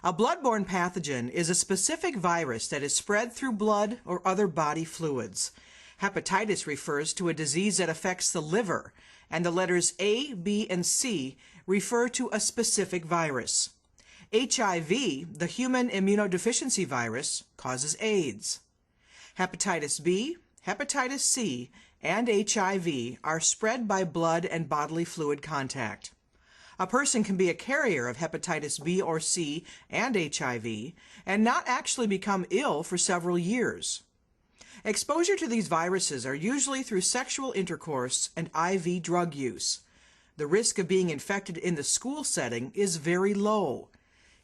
A bloodborne pathogen is a specific virus that is spread through blood or other body fluids. Hepatitis refers to a disease that affects the liver, and the letters A, B, and C refer to a specific virus. HIV, the human immunodeficiency virus, causes AIDS. Hepatitis B, hepatitis C, and HIV are spread by blood and bodily fluid contact. A person can be a carrier of hepatitis B or C and HIV and not actually become ill for several years. Exposure to these viruses are usually through sexual intercourse and IV drug use. The risk of being infected in the school setting is very low.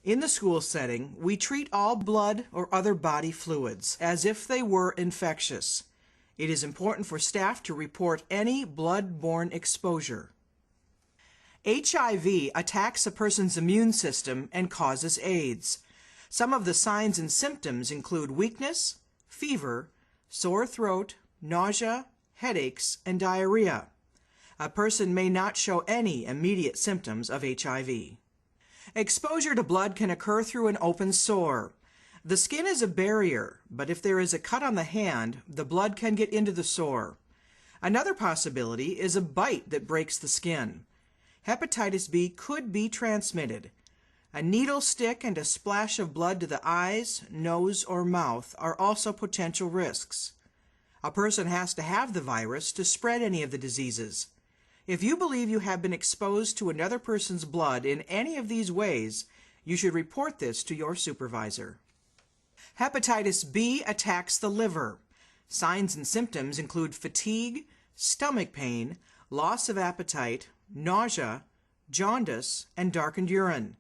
In the school setting, we treat all blood or other body fluids as if they were infectious. It is important for staff to report any blood-borne exposure. HIV attacks a person's immune system and causes AIDS. Some of the signs and symptoms include weakness, fever, sore throat, nausea, headaches, and diarrhea. A person may not show any immediate symptoms of HIV. Exposure to blood can occur through an open sore. The skin is a barrier, but if there is a cut on the hand, the blood can get into the sore. Another possibility is a bite that breaks the skin. Hepatitis B could be transmitted. A needle stick and a splash of blood to the eyes, nose, or mouth are also potential risks. A person has to have the virus to spread any of the diseases. If you believe you have been exposed to another person's blood in any of these ways, you should report this to your supervisor. Hepatitis B attacks the liver. Signs and symptoms include fatigue, stomach pain, loss of appetite, nausea, jaundice, and darkened urine.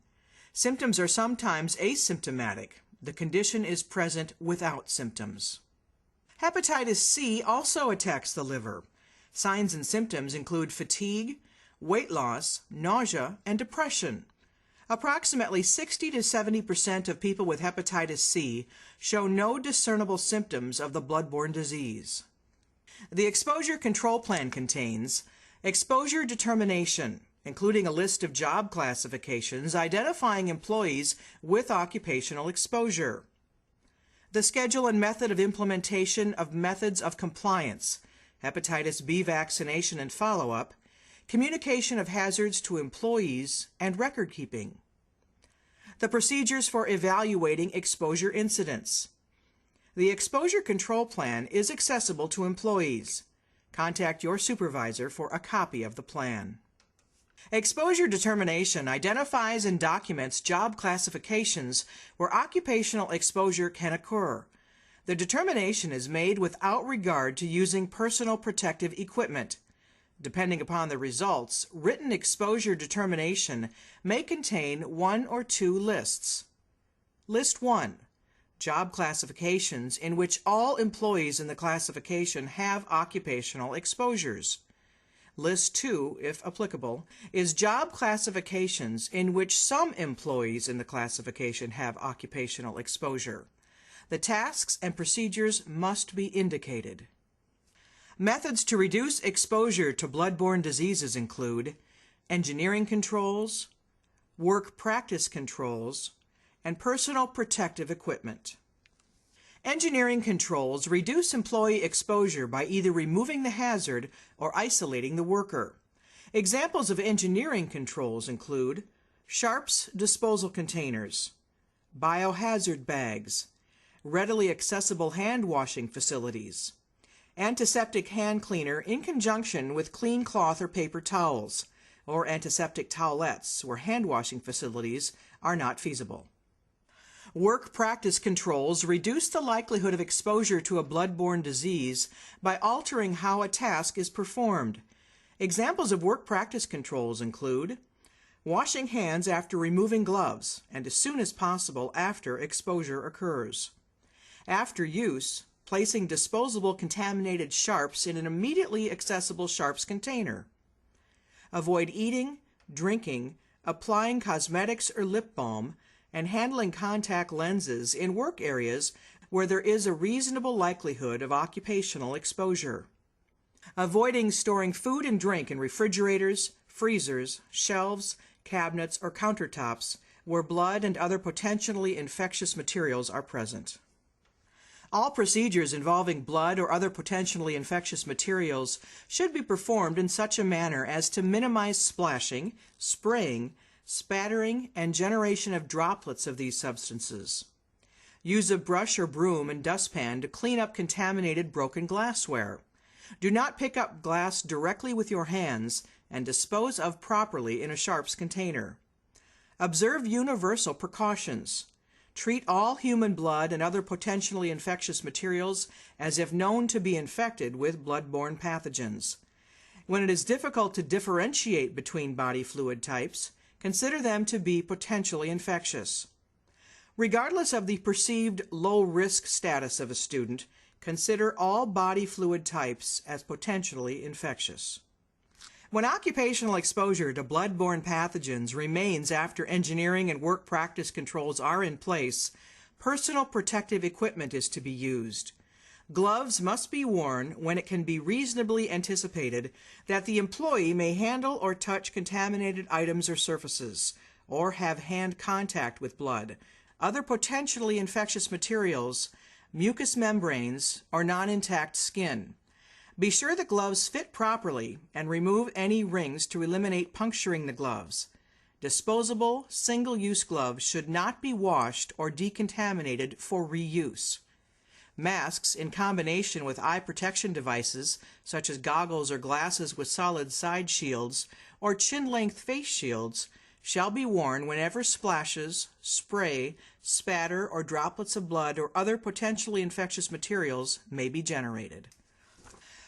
Symptoms are sometimes asymptomatic. The condition is present without symptoms. Hepatitis C also attacks the liver. Signs and symptoms include fatigue, weight loss, nausea, and depression. Approximately 60 to 70% of people with hepatitis C show no discernible symptoms of the bloodborne disease. The exposure control plan contains exposure determination, including a list of job classifications identifying employees with occupational exposure. The schedule and method of implementation of methods of compliance, hepatitis B vaccination and follow-up, communication of hazards to employees, and record keeping. The procedures for evaluating exposure incidents. The exposure control plan is accessible to employees. Contact your supervisor for a copy of the plan. Exposure determination identifies and documents job classifications where occupational exposure can occur. The determination is made without regard to using personal protective equipment. Depending upon the results, written exposure determination may contain one or two lists. List 1. Job classifications in which all employees in the classification have occupational exposures. List 2, if applicable, is job classifications in which some employees in the classification have occupational exposure. The tasks and procedures must be indicated. Methods to reduce exposure to bloodborne diseases include engineering controls, work practice controls, and personal protective equipment. Engineering controls reduce employee exposure by either removing the hazard or isolating the worker. Examples of engineering controls include sharps disposal containers, biohazard bags, readily accessible hand washing facilities, antiseptic hand cleaner in conjunction with clean cloth or paper towels, or antiseptic towelettes where hand washing facilities are not feasible. Work practice controls reduce the likelihood of exposure to a bloodborne disease by altering how a task is performed. Examples of work practice controls include washing hands after removing gloves and as soon as possible after exposure occurs. After use, placing disposable contaminated sharps in an immediately accessible sharps container. Avoid eating, drinking, applying cosmetics or lip balm, and handling contact lenses in work areas where there is a reasonable likelihood of occupational exposure. Avoiding storing food and drink in refrigerators, freezers, shelves, cabinets, or countertops where blood and other potentially infectious materials are present. All procedures involving blood or other potentially infectious materials should be performed in such a manner as to minimize splashing, spraying, spattering, and generation of droplets of these substances. Use a brush or broom and dustpan to clean up contaminated broken glassware. Do not pick up glass directly with your hands and dispose of properly in a sharps container. Observe universal precautions. Treat all human blood and other potentially infectious materials as if known to be infected with blood-borne pathogens. When it is difficult to differentiate between body fluid types, consider them to be potentially infectious. Regardless of the perceived low-risk status of a student, consider all body fluid types as potentially infectious. When occupational exposure to blood-borne pathogens remains after engineering and work practice controls are in place, personal protective equipment is to be used. Gloves must be worn when it can be reasonably anticipated that the employee may handle or touch contaminated items or surfaces, or have hand contact with blood, other potentially infectious materials, mucous membranes, or non-intact skin. Be sure the gloves fit properly and remove any rings to eliminate puncturing the gloves. Disposable, single-use gloves should not be washed or decontaminated for reuse. Masks in combination with eye protection devices, such as goggles or glasses with solid side shields or chin-length face shields, shall be worn whenever splashes, spray, spatter, or droplets of blood or other potentially infectious materials may be generated.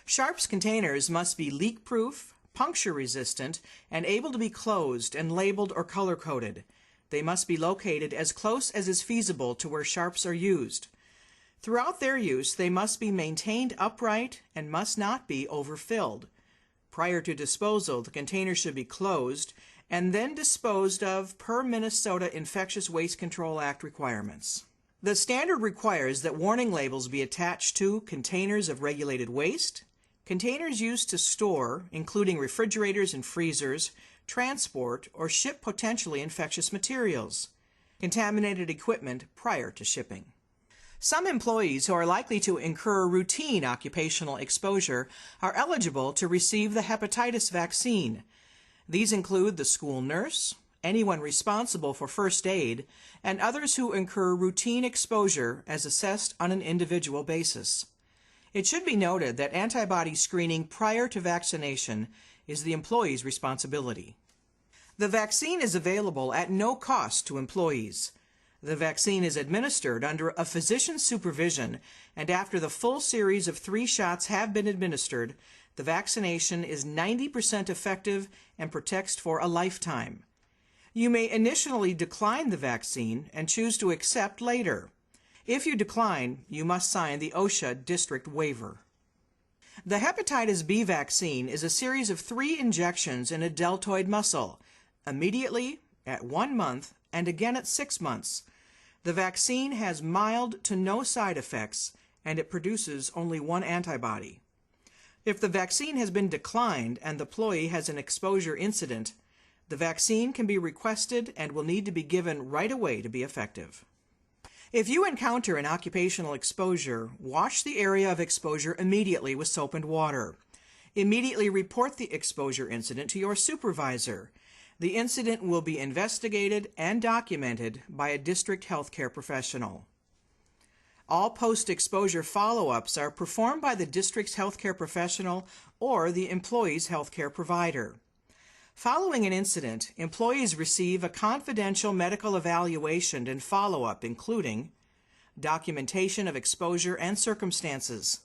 Sharps containers must be leak-proof, puncture-resistant, and able to be closed and labeled or color-coded. They must be located as close as is feasible to where sharps are used. Throughout their use, they must be maintained upright and must not be overfilled. Prior to disposal, the container should be closed and then disposed of per Minnesota Infectious Waste Control Act requirements. The standard requires that warning labels be attached to containers of regulated waste, containers used to store, including refrigerators and freezers, transport, or ship potentially infectious materials, contaminated equipment prior to shipping. Some employees who are likely to incur routine occupational exposure are eligible to receive the hepatitis vaccine. These include the school nurse, anyone responsible for first aid, and others who incur routine exposure as assessed on an individual basis. It should be noted that antibody screening prior to vaccination is the employee's responsibility. The vaccine is available at no cost to employees. The vaccine is administered under a physician's supervision, and after the full series of 3 shots have been administered, the vaccination is 90% effective and protects for a lifetime. You may initially decline the vaccine and choose to accept later. If you decline, you must sign the OSHA district waiver. The hepatitis B vaccine is a series of 3 injections in a deltoid muscle, immediately, at 1 month, and again at 6 months. The vaccine has mild to no side effects, and it produces only 1 antibody. If the vaccine has been declined and the employee has an exposure incident, the vaccine can be requested and will need to be given right away to be effective. If you encounter an occupational exposure, wash the area of exposure immediately with soap and water. Immediately report the exposure incident to your supervisor. The incident will be investigated and documented by a district healthcare professional. All post-exposure follow-ups are performed by the district's healthcare professional or the employee's healthcare provider. Following an incident, employees receive a confidential medical evaluation and follow-up, including documentation of exposure and circumstances,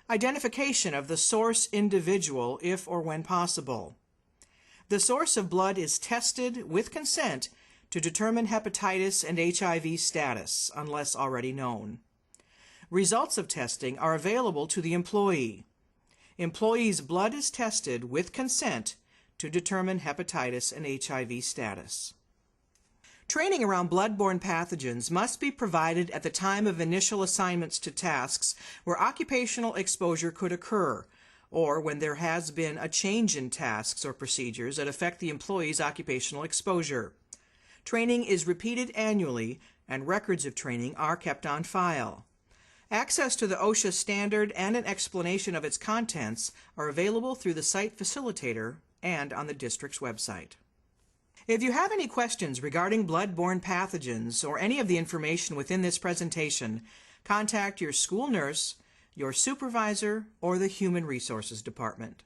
identification of the source individual if or when possible. The source of blood is tested with consent to determine hepatitis and HIV status, unless already known. Results of testing are available to the employee. Employee's blood is tested with consent to determine hepatitis and HIV status. Training around blood-borne pathogens must be provided at the time of initial assignments to tasks where occupational exposure could occur, or when there has been a change in tasks or procedures that affect the employee's occupational exposure. Training is repeated annually, and records of training are kept on file. Access to the OSHA standard and an explanation of its contents are available through the site facilitator and on the district's website. If you have any questions regarding bloodborne pathogens or any of the information within this presentation, contact your school nurse, your supervisor, or the Human Resources Department.